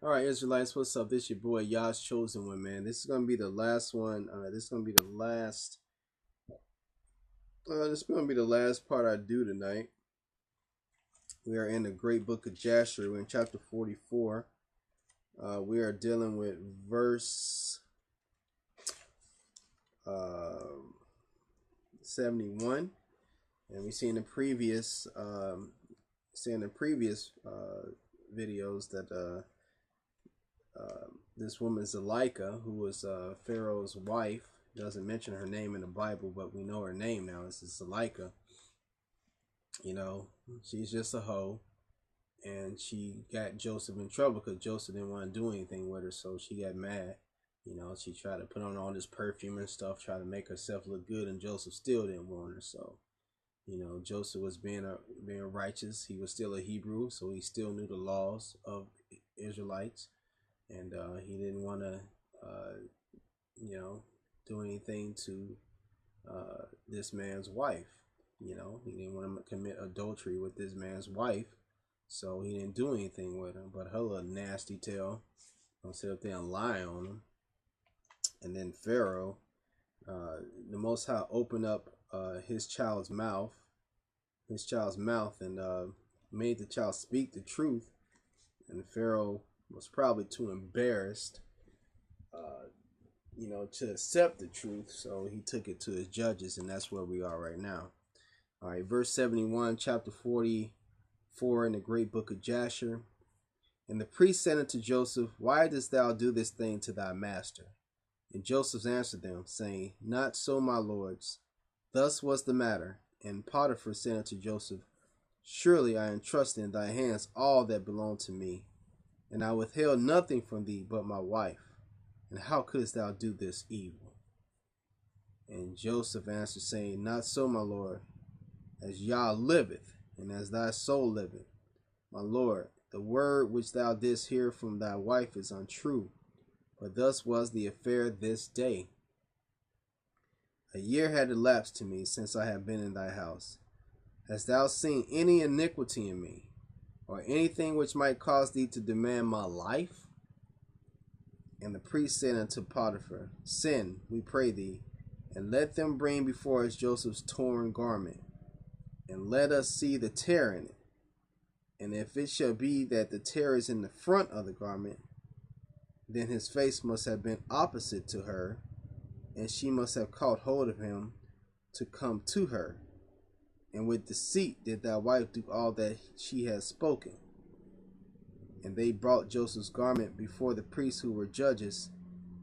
All right, Israelites, what's up? This your boy Yah's Chosen One, man. This is gonna be the last one. This is gonna be the last. This is gonna be the last part I do tonight. We are in the Great Book of Jasher. We're in chapter 44. We are dealing with verse 71, and we see in the previous videos that this woman Zelicah, who was Pharaoh's wife, doesn't mention her name in the Bible, but we know her name now. This is Zelicah. You know, she's just a hoe, and she got Joseph in trouble because Joseph didn't want to do anything with her, so she got mad. You know, she tried to put on all this perfume and stuff, try to make herself look good, and Joseph still didn't want her. So, you know, Joseph was being righteous. He was still a Hebrew, so he still knew the laws of Israelites, and he didn't want to, you know, do anything to this man's wife. You know, he didn't want to commit adultery with this man's wife, so he didn't do anything with her. But her little nasty tail gonna sit up there and lie on him. And then Pharaoh, the Most High, opened up his child's mouth, and made the child speak the truth. And Pharaoh was probably too embarrassed, you know, to accept the truth. So he took it to his judges, and that's where we are right now. All right, verse 71, chapter 44 in the Great Book of Jasher. And the priest said unto Joseph, Why dost thou do this thing to thy master? And Joseph answered them, saying, Not so, my lords. Thus was the matter. And Potiphar said unto Joseph, Surely I entrust in thy hands all that belong to me, and I withheld nothing from thee but my wife. And how couldst thou do this evil? And Joseph answered, saying, Not so, my lord. As Yah liveth, and as thy soul liveth, my lord, the word which thou didst hear from thy wife is untrue. For thus was the affair this day. A year had elapsed to me since I have been in thy house. Hast thou seen any iniquity in me, or anything which might cause thee to demand my life? And the priest said unto Potiphar, Send, we pray thee, and let them bring before us Joseph's torn garment, and let us see the tear in it. And if it shall be that the tear is in the front of the garment, then his face must have been opposite to her, and she must have caught hold of him to come to her. And with deceit did thy wife do all that she has spoken. And they brought Joseph's garment before the priests who were judges,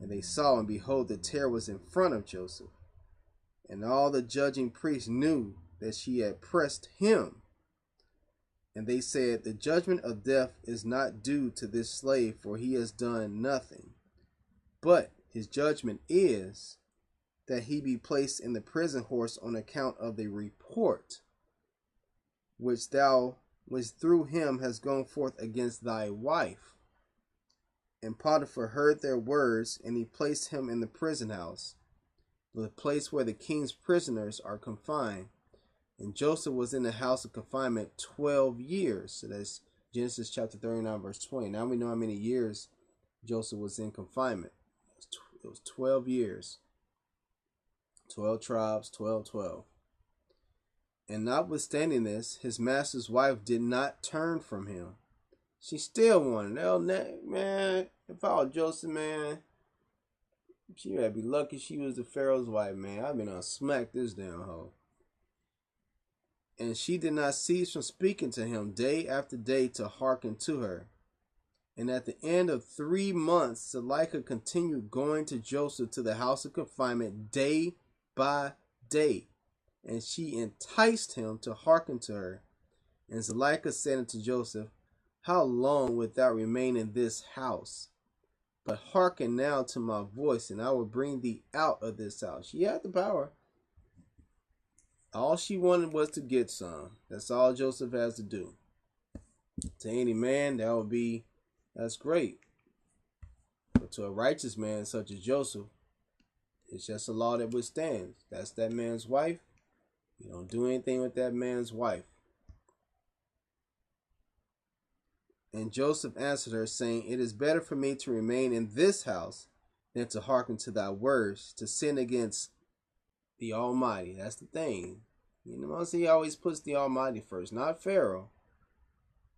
and they saw, and behold, the tear was in front of Joseph. And all the judging priests knew that she had pressed him. And they said, The judgment of death is not due to this slave, for he has done nothing. But his judgment is that he be placed in the prison horse on account of the report which through him has gone forth against thy wife. And Potiphar heard their words, and he placed him in the prison house, the place where the king's prisoners are confined. And Joseph was in the house of confinement 12 years. So that's Genesis chapter 39, verse 20. Now we know how many years Joseph was in confinement. It was 12 years. 12 tribes, 12, 12. And notwithstanding this, his master's wife did not turn from him. She still wanted. Man, if I was Joseph, man, she would be lucky she was the Pharaoh's wife, man. I've been on smack this damn hoe. And she did not cease from speaking to him day after day to hearken to her. And at the end of 3 months, Zelicah continued going to Joseph to the house of confinement day by day. And she enticed him to hearken to her. And Zelicah said unto Joseph, How long wilt thou remain in this house? But hearken now to my voice, and I will bring thee out of this house. She had the power. All she wanted was to get some. That's all Joseph has to do. To any man, that's great. But to a righteous man such as Joseph, it's just a law that withstands. That's that man's wife. You don't do anything with that man's wife. And Joseph answered her, saying, It is better for me to remain in this house than to hearken to thy words, to sin against the Almighty. That's the thing. You know, he always puts the Almighty first, not Pharaoh.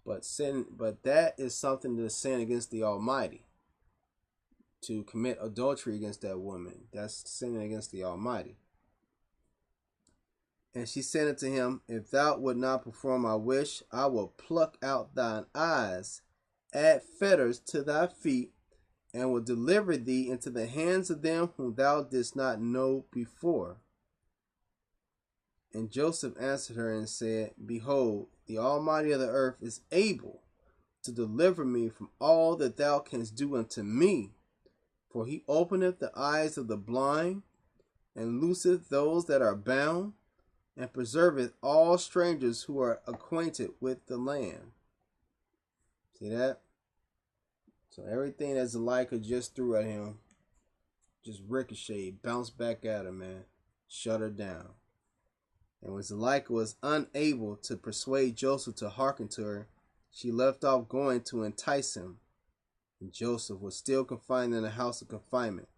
But that is something to sin against the Almighty. To commit adultery against that woman. That's sinning against the Almighty. And she said unto him, If thou wilt not perform my wish, I will pluck out thine eyes, add fetters to thy feet, and will deliver thee into the hands of them whom thou didst not know before. And Joseph answered her and said, Behold, the Almighty of the earth is able to deliver me from all that thou canst do unto me. For he openeth the eyes of the blind, and looseth those that are bound, and preserveth all strangers who are acquainted with the land. See that? So everything that Zelicah just threw at him, just ricocheted, bounced back at her, man. Shut her down. And when Zelicah was unable to persuade Joseph to hearken to her, she left off going to entice him. And Joseph was still confined in a house of confinement.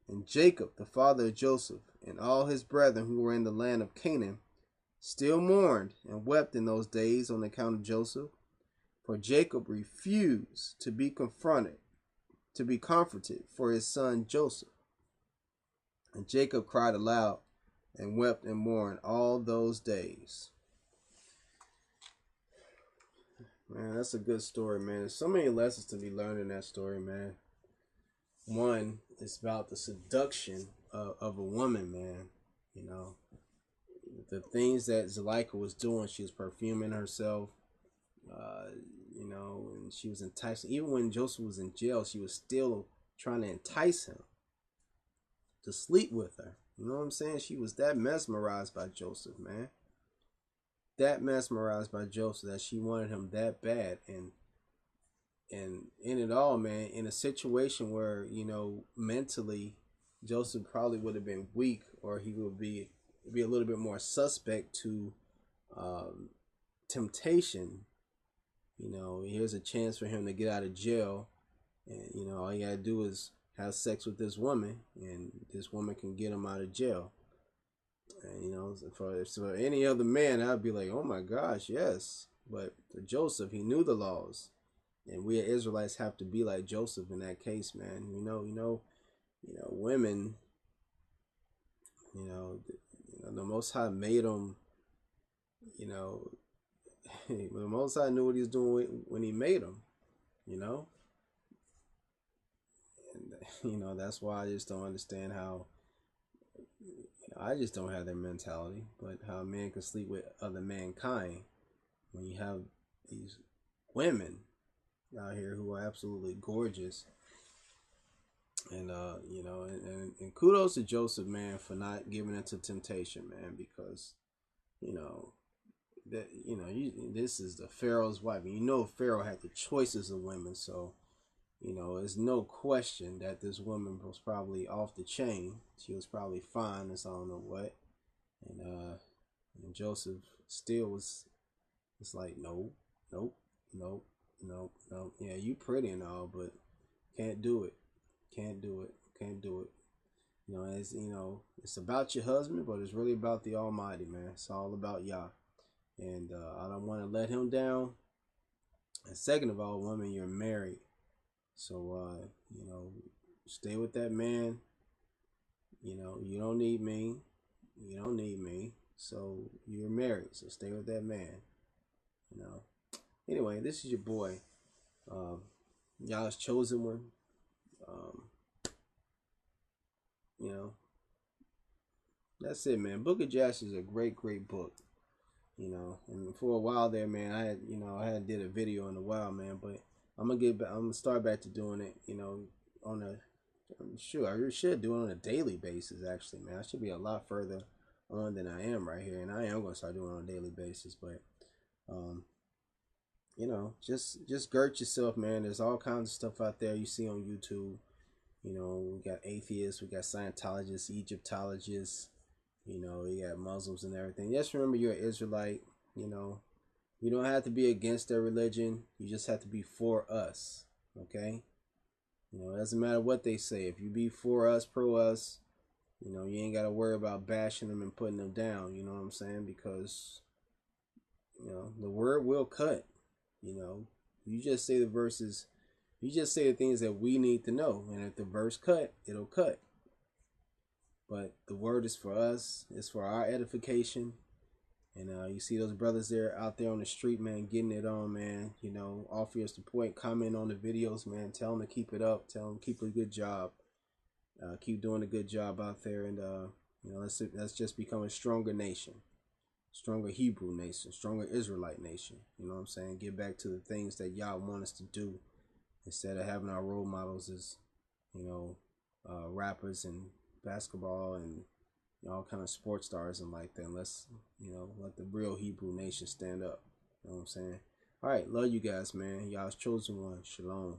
And Jacob, the father of Joseph, and all his brethren who were in the land of Canaan, still mourned and wept in those days on account of Joseph. For Jacob refused to be comforted for his son Joseph. And Jacob cried aloud and wept and mourned all those days. Man, that's a good story, man. There's so many lessons to be learned in that story, man. One is about the seduction of a woman, man. You know, the things that Zelicah was doing, she was perfuming herself, you know, and she was enticing. Even when Joseph was in jail, she was still trying to entice him to sleep with her. You know what I'm saying? She was that mesmerized by Joseph, man. That mesmerized by Joseph that she wanted him that bad. And in it all, man, in a situation where, you know, mentally Joseph probably would have been weak, or he would be a little bit more suspect to temptation. You know, here's a chance for him to get out of jail, and you know, all you gotta do is have sex with this woman, and this woman can get him out of jail. And you know, for any other man, I'd be like, oh my gosh, yes. But for Joseph, he knew the laws, and we as Israelites have to be like Joseph in that case, man. You know, women. You know, the Most High made them. You know, the Most High knew what he was doing when he made them. You know. You know, that's why I just don't understand how, I just don't have their mentality, but how a man can sleep with other mankind when you have these women out here who are absolutely gorgeous. And, you know, and kudos to Joseph, man, for not giving into temptation, man, because, you know, that, you know, this is the Pharaoh's wife. And you know, Pharaoh had the choices of women, so, you know, there's no question that this woman was probably off the chain. She was probably fine as I don't know what. And Joseph still was, it's like, nope. Yeah, you pretty and all, but can't do it. Can't do it. You know, it's about your husband, but it's really about the Almighty, man. It's all about Yah. And I don't want to let him down. And second of all, woman, you're married. So, you know, stay with that man. You know, you don't need me. So, you're married. So, stay with that man. You know. Anyway, this is your boy. Yah's chosen one. You know. That's it, man. Book of Jasher is a great book. You know. And for a while there, man, I had did a video in a while, man. But I'm gonna start back to doing it, you know, I should do it on a daily basis, actually, man. I should be a lot further on than I am right here, and I am gonna start doing it on a daily basis. But, you know, just girt yourself, man. There's all kinds of stuff out there you see on YouTube. You know, we got atheists, we got Scientologists, Egyptologists. You know, you got Muslims and everything. Just remember, you're an Israelite. You know. You don't have to be against their religion. You just have to be for us. Okay? You know, it doesn't matter what they say. If you be for us, pro us, you know, you ain't got to worry about bashing them and putting them down. You know what I'm saying? Because, you know, the word will cut. You know, you just say the verses, you just say the things that we need to know. And if the verse cut, it'll cut. But the word is for us. It's for our edification. And you see those brothers there out there on the street, man, getting it on, man. You know, offer your support, comment on the videos, man. Tell them to keep it up. Tell them to keep a good job. Keep doing a good job out there. And, you know, let's just become a stronger nation. Stronger Hebrew nation. Stronger Israelite nation. You know what I'm saying? Get back to the things that y'all want us to do. Instead of having our role models as, you know, rappers and basketball and all kind of sports stars and like that. Let's, you know, let the real Hebrew nation stand up. You know what I'm saying? All right, love you guys, man. Y'all's chosen one. Shalom.